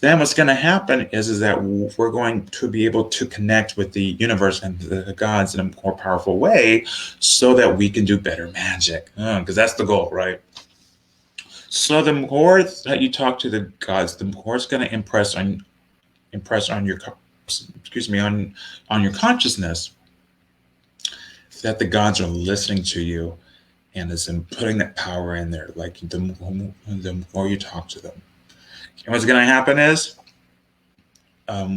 then what's going to happen is that we're going to be able to connect with the universe and the gods in a more powerful way, so that we can do better magic, because that's the goal, right? So the more that you talk to the gods, the more it's going to impress on your on your consciousness that the gods are listening to you, and is putting that power in there. Like the more you talk to them, and what's going to happen is,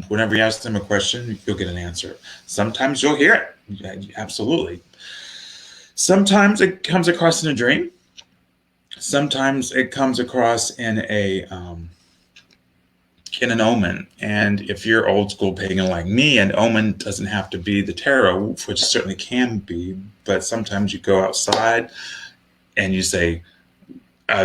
whenever you ask them a question, you'll get an answer. Sometimes you'll hear it. Yeah, absolutely. Sometimes it comes across in a dream. Sometimes it comes across in an omen. And if you're old school pagan like me, an omen doesn't have to be the tarot, which certainly can be, but sometimes you go outside and you say,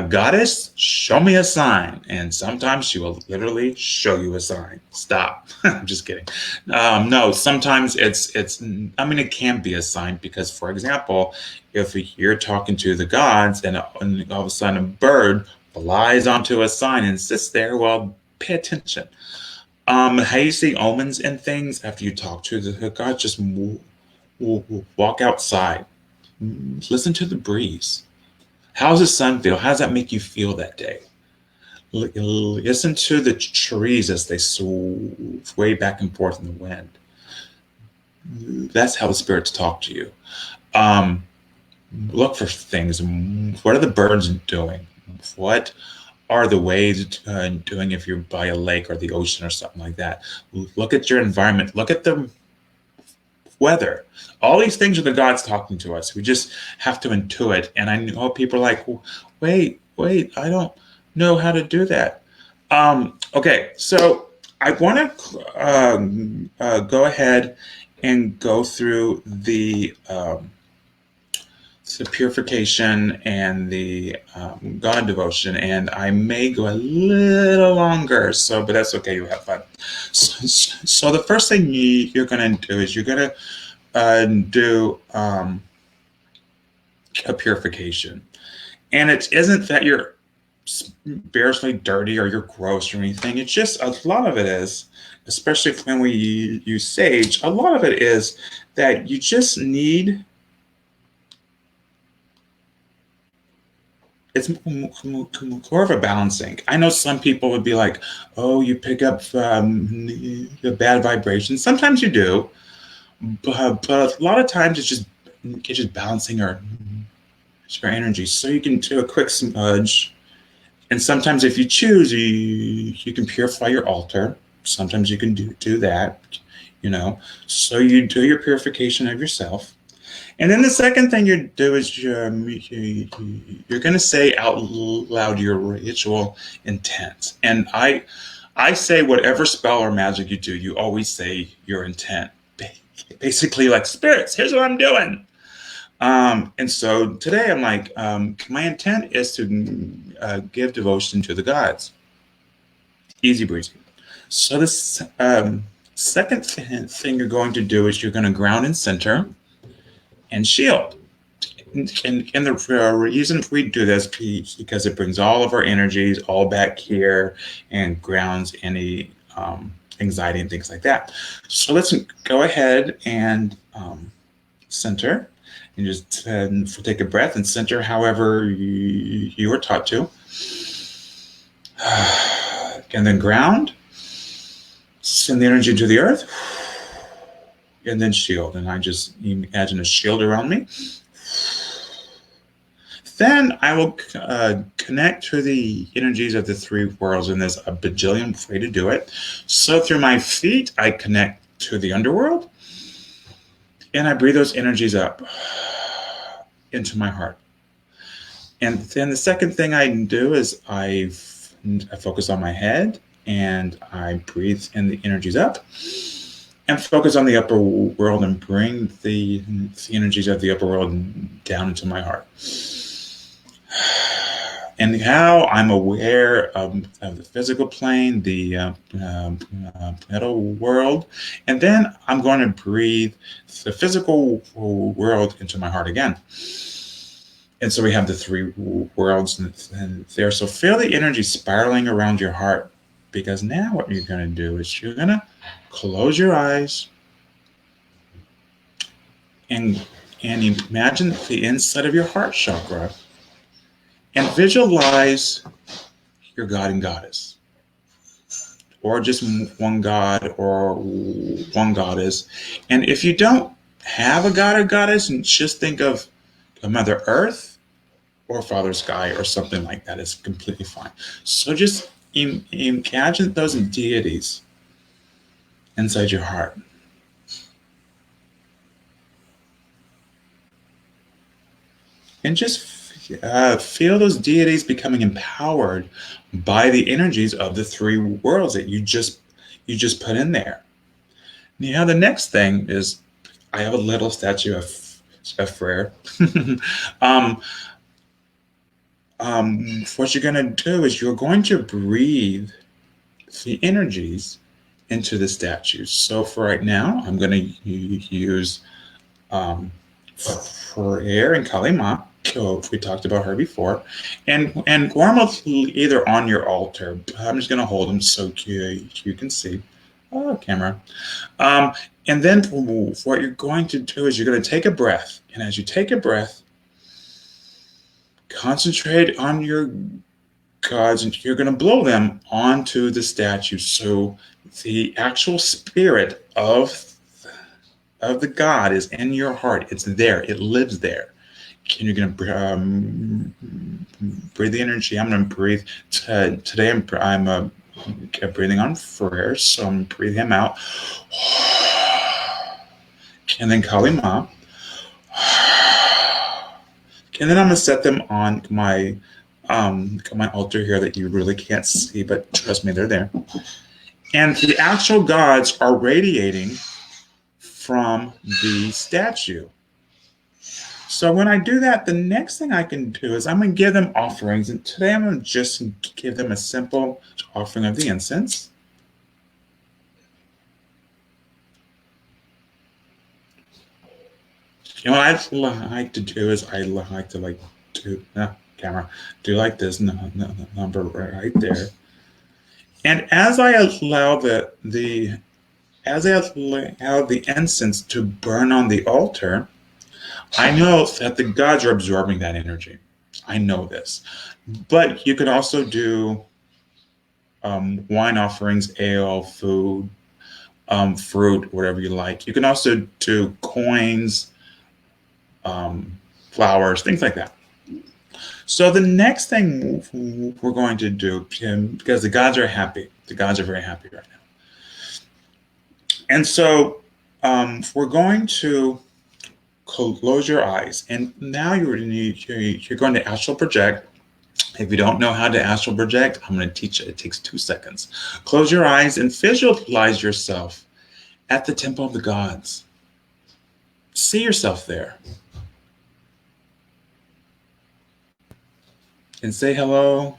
goddess, show me a sign. And sometimes she will literally show you a sign. Stop. I'm just kidding. No, sometimes it can be a sign, because, for example, if you're talking to the gods and all of a sudden a bird flies onto a sign and sits there, well, pay attention. How you see omens and things after you talk to the gods, just walk outside. Listen to the breeze. How's the sun feel? How does that make you feel that day? Listen to the trees as they sway back and forth in the wind. That's how the spirits talk to you. Look for things. What are the birds doing? What are the waves doing if you're by a lake or the ocean or something like that? Look at your environment. Look at the weather. All these things are the gods talking to us. We just have to intuit. And I know people are like, wait, I don't know how to do that. Okay, so I want to go ahead and go through the purification and the God devotion, and I may go a little longer, but that's okay. You have fun. So the first thing you're going to do is you're going to do a purification, and it isn't that you're embarrassingly dirty or you're gross or anything. It's just, a lot of it is, especially when we use sage, a lot of it is that you just need. It's more of a balancing. I know some people would be like, oh, you pick up the bad vibrations. Sometimes you do, but a lot of times it's just balancing our energy. So you can do a quick smudge, and sometimes if you choose, you can purify your altar. Sometimes you can do that, So you do your purification of yourself. And then the second thing you do is you're going to say out loud your ritual intent. And I say whatever spell or magic you do, you always say your intent. Basically, like, spirits, here's what I'm doing. And so today I'm like, my intent is to give devotion to the gods. Easy breezy. So this second thing you're going to do is you're going to ground and center and shield. And the reason we do this is because it brings all of our energies all back here and grounds any anxiety and things like that. So let's go ahead and center, and just take a breath and center however you were taught to. And then ground, send the energy to the earth, and then shield. And I just imagine a shield around me. Then I will connect to the energies of the three worlds, and there's a bajillion way to do it. So through my feet, I connect to the underworld, and I breathe those energies up into my heart. And then the second thing I do is I focus on my head, and I breathe in the energies up, and focus on the upper world, and bring the energies of the upper world down into my heart. and how I'm aware of the physical plane, the mental world, and then I'm going to breathe the physical world into my heart again. And so we have the three worlds and there. So feel the energy spiraling around your heart, because now what you're going to do is you're going to close your eyes and imagine the inside of your heart chakra and visualize your god and goddess, or just one god or one goddess. And if you don't have a god or goddess, and just think of Mother Earth or Father Sky or something like that, is completely fine. So just imagine those deities inside your heart. And just feel those deities becoming empowered by the energies of the three worlds that you just put in there. Now the next thing is, I have a little statue of Frere. What you're going to do is you're going to breathe the energies into the statue. So for right now, I'm going to use Frere and Kalima. So we talked about her before, and warm up either on your altar. I'm just going to hold them so you can see. Oh, camera. And then what you're going to do is you're going to take a breath, and as you take a breath, concentrate on your gods, and you're going to blow them onto the statue. So the actual spirit of the god is in your heart. It's there. It lives there. And you're going to breathe the energy. I'm going to breathe. Today I'm breathing on Frere, so I'm breathing him out. And then Kalima. And then I'm going to set them on my altar here that you really can't see, but trust me, they're there. And the actual gods are radiating from the statue. So when I do that, the next thing I can do is I'm going to give them offerings. And today I'm going to just give them a simple offering of the incense. You know what I like to do is I like to do like this number right there. And as I allow the incense to burn on the altar, I know that the gods are absorbing that energy. I know this. But you could also do wine offerings, ale, food, fruit, whatever you like. You can also do coins, flowers, things like that. So the next thing we're going to do, because the gods are happy. The gods are very happy right now. And so we're going to close your eyes, and now you're going to astral project. If you don't know how to astral project, I'm going to teach it. It takes 2 seconds. Close your eyes and visualize yourself at the temple of the gods. See yourself there. And say hello.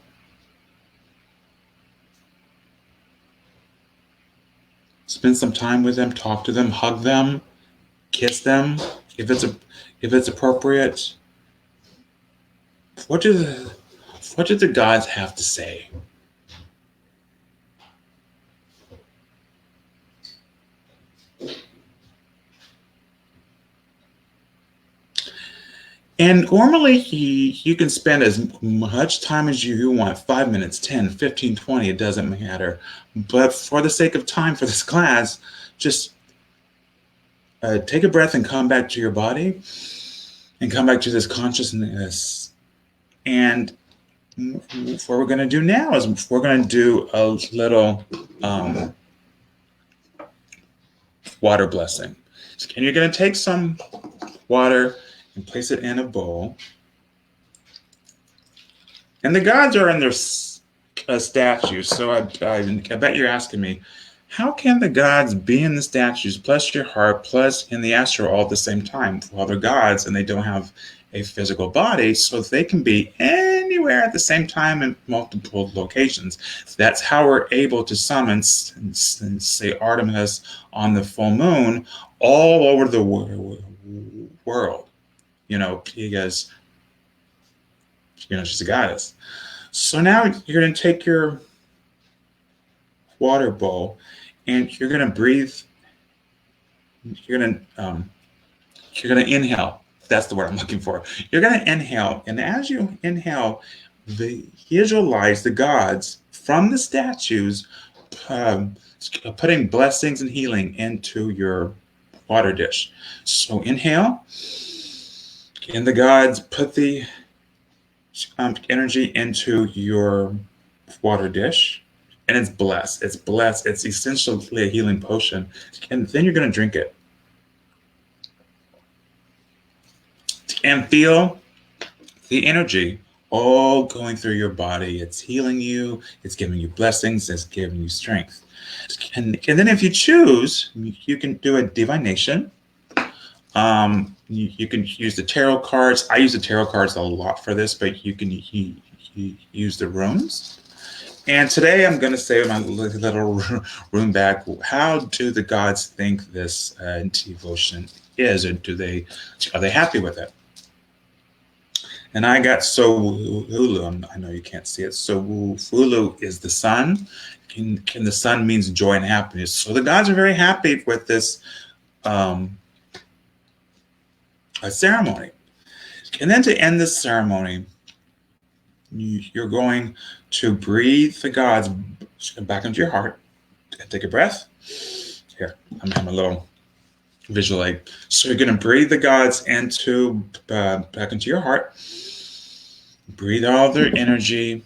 Spend some time with them, talk to them, hug them, kiss them. If it's appropriate. What do the gods have to say? And normally you can spend as much time as you want, 5 minutes, 10, 15, 20, it doesn't matter. But for the sake of time for this class, just take a breath and come back to your body and come back to this consciousness. And what we're going to do now is we're going to do a little water blessing. And you're going to take some water and place it in a bowl. And the gods are in their statues. So I bet you're asking me, how can the gods be in the statues, plus your heart, plus in the astral all at the same time? Well, they're gods and they don't have a physical body so they can be anywhere at the same time in multiple locations. That's how we're able to summon, say, Artemis on the full moon all over the world, because, she's a goddess. So now you're going to take your water bowl and you're going to breathe. You're going to inhale. That's the word I'm looking for. You're going to inhale. And as you inhale, visualize the gods from the statues putting blessings and healing into your water dish. So inhale. And the gods put the energy into your water dish. And it's blessed. It's blessed. It's essentially a healing potion. And then you're going to drink it. And feel the energy all going through your body. It's healing you. It's giving you blessings. It's giving you strength. And then if you choose, you can do a divination. You can use the tarot cards. I use the tarot cards a lot for this, but you can use the runes. And today I'm going to say in my little rune bag, how do the gods think this devotion is, or are they happy with it? And I got Sowulu. I know you can't see it. Sowulu is the sun, and the sun means joy and happiness. So the gods are very happy with this ceremony. And then to end this ceremony, you're going to breathe the gods back into your heart. Take a breath. Here, I'm having a little visual aid. So you're going to breathe the gods back into your heart. Breathe all their energy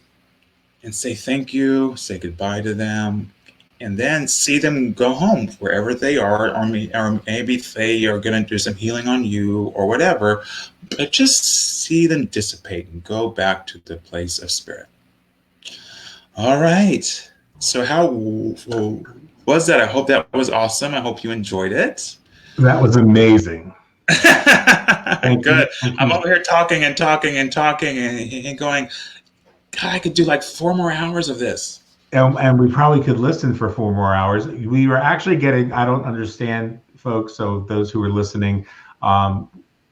and say thank you, say goodbye to them, and then see them go home wherever they are, or maybe they are going to do some healing on you or whatever, but just see them dissipate and go back to the place of spirit. All right. So how was that? I hope that was awesome. I hope you enjoyed it. That was amazing. Good. I'm over here talking and going, God, I could do like 4 more hours of this. And we probably could listen for 4 more hours. We were actually getting, I don't understand, folks, so those who are listening,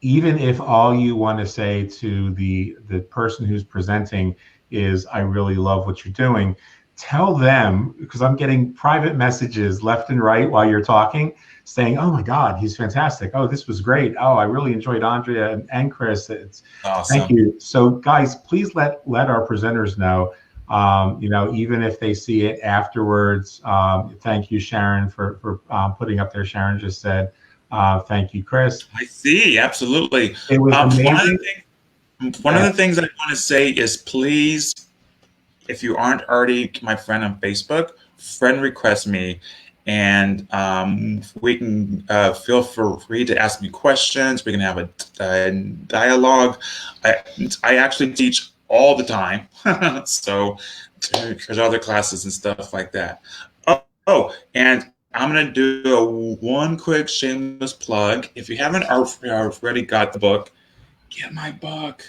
even if all you want to say to the person who's presenting is, I really love what you're doing, tell them, because I'm getting private messages left and right while you're talking, saying, oh my God, he's fantastic. Oh, this was great. Oh, I really enjoyed Andrea and Chris. It's awesome. Thank you. So guys, please let our presenters know, even if they see it afterwards. Thank you, Sharon, for putting up there. Sharon just said, thank you, Chris. I see, absolutely. It was amazing. One of the things I want to say is, please, if you aren't already my friend on Facebook, friend request me. And we can feel free to ask me questions. We can have a dialogue. I actually teach all the time, so there's other classes and stuff like that. Oh, and I'm going to do one quick shameless plug. If you haven't already got the book, get my book.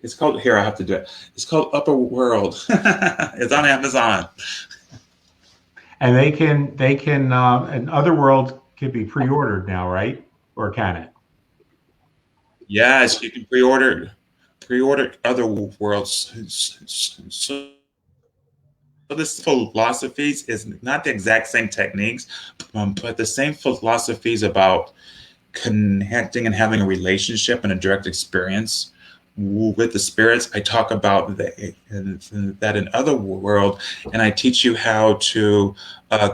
It's called, here, I have to do it. It's called Upper World. It's on Amazon. And they can, and Otherworld can be pre-ordered now, right? Or can it? Yes, you can pre-order Otherworlds. So this philosophies is not the exact same techniques, but the same philosophies about connecting and having a relationship and a direct experience with the spirits. I talk about that in Otherworld, and I teach you how to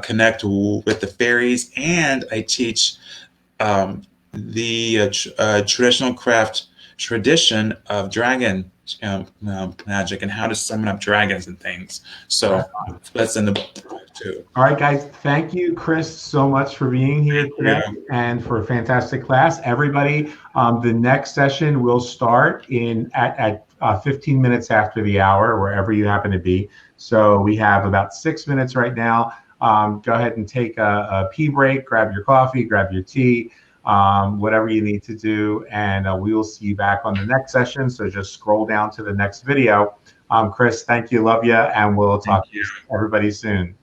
connect with the fairies, and I teach the traditional craft tradition of dragon magic and how to summon up dragons and things. So that's in the book too. All right, guys. Thank you, Chris, so much for being here today and for a fantastic class. Everybody, the next session will start at 15 minutes after the hour, wherever you happen to be. So we have about 6 minutes right now. Go ahead and take a pee break, grab your coffee, grab your tea. whatever you need to do. And we will see you back on the next session. So just scroll down to the next video. Chris, thank you. Love you. And we'll talk to everybody soon.